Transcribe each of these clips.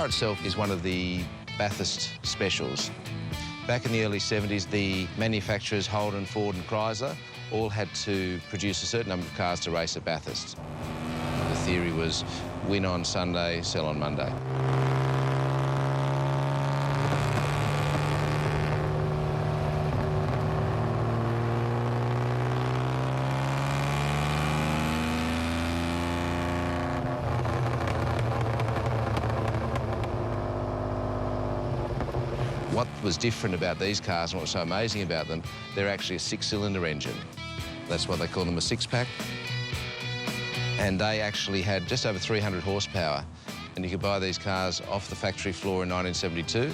car itself is one of the Bathurst specials. Back in the early 70s, the manufacturers, Holden, Ford and Chrysler, all had to produce a certain number of cars to race at Bathurst. The theory was win on Sunday, sell on Monday. What was different about these cars and what was so amazing about them, they're actually a six-cylinder engine. That's why they call them a six-pack. And they actually had just over 300 horsepower. And you could buy these cars off the factory floor in 1972,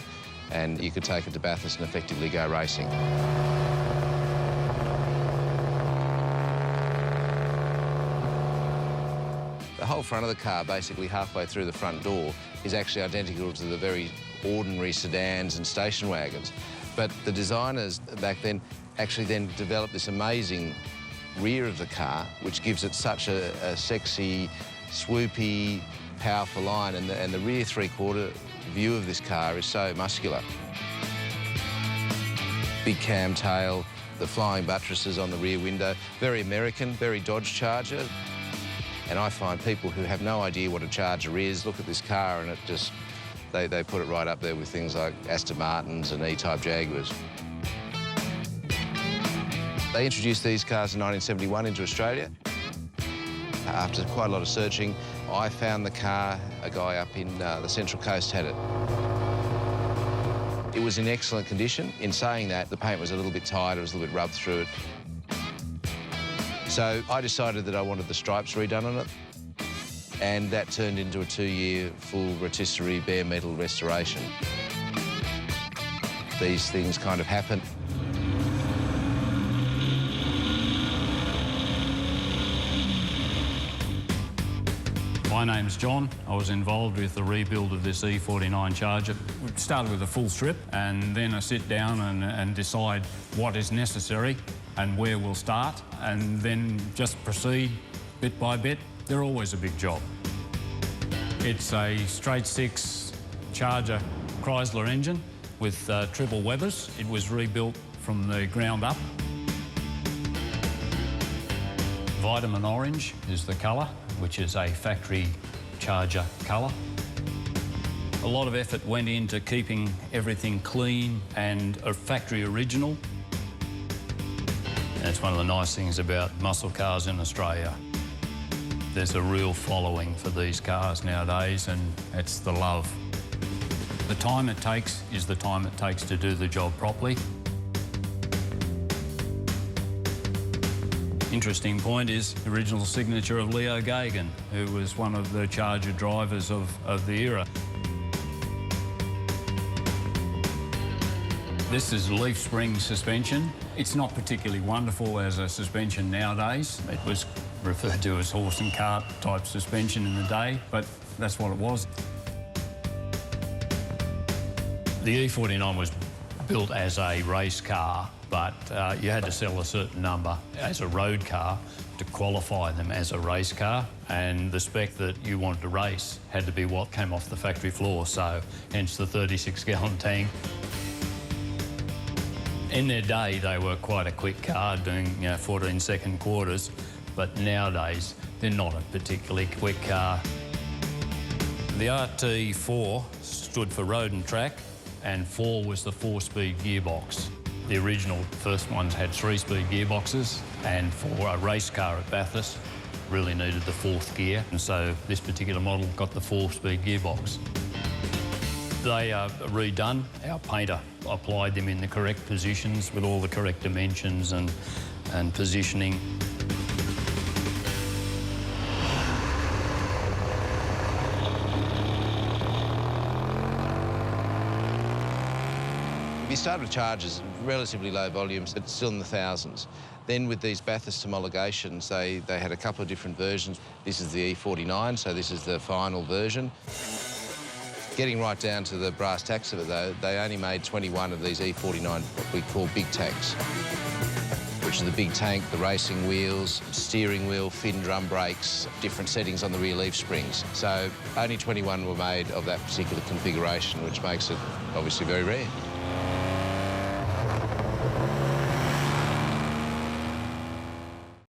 and you could take it to Bathurst and effectively go racing. The whole front of the car, basically halfway through the front door, is actually identical to the very ordinary sedans and station wagons. But the designers back then actually then developed this amazing rear of the car, which gives it such a sexy, swoopy, powerful line, and the rear three-quarter view of this car is so muscular. Big cam tail, the flying buttresses on the rear window, very American, very Dodge Charger. And I find people who have no idea what a Charger is look at this car and it just, they put it right up there with things like Aston Martins and E-type Jaguars. They introduced these cars in 1971 into Australia. After quite a lot of searching, I found the car. A guy up in the Central Coast had it. It was in excellent condition. In saying that, the paint was a little bit tired, it was a little bit rubbed through it. So I decided that I wanted the stripes redone on it, and that turned into a 2-year full rotisserie bare metal restoration. These things kind of happen. My name's John. I was involved with the rebuild of this E49 Charger. We started with a full strip, and then I sit down and decide what is necessary and where we'll start, and then just proceed bit by bit. They're always a big job. It's a straight-six Charger Chrysler engine with triple weathers. It was rebuilt from the ground up. Vitamin orange is the colour, which is a factory Charger colour. A lot of effort went into keeping everything clean and a factory original. That's one of the nice things about muscle cars in Australia. There's a real following for these cars nowadays, and it's the love. The time it takes is the time it takes to do the job properly. Interesting point is the original signature of Leo Gagan, who was one of the Charger drivers of the era. This is leaf spring suspension. It's not particularly wonderful as a suspension nowadays. It was referred to as horse and cart type suspension in the day, but that's what it was. The E49 was built as a race car, but you had to sell a certain number as a road car to qualify them as a race car, and the spec that you wanted to race had to be what came off the factory floor, so hence the 36-gallon tank. In their day, they were quite a quick car, doing 14-second quarters, but nowadays they're not a particularly quick car. The RT4 stood for road and track, and 4 was the 4-speed gearbox. The original first ones had 3-speed gearboxes, and for a race car at Bathurst, really needed the 4th gear, and so this particular model got the 4-speed gearbox. They are redone. Our painter applied them in the correct positions with all the correct dimensions and positioning. If you start with Chargers, relatively low volumes, but still in the thousands. Then with these Bathurst homologations, they had a couple of different versions. This is the E49, so this is the final version. Getting right down to the brass tacks of it, though, they only made 21 of these E49, what we call big tacks. which is the big tank, the racing wheels, steering wheel, fin drum brakes, different settings on the rear leaf springs. So only 21 were made of that particular configuration, which makes it obviously very rare.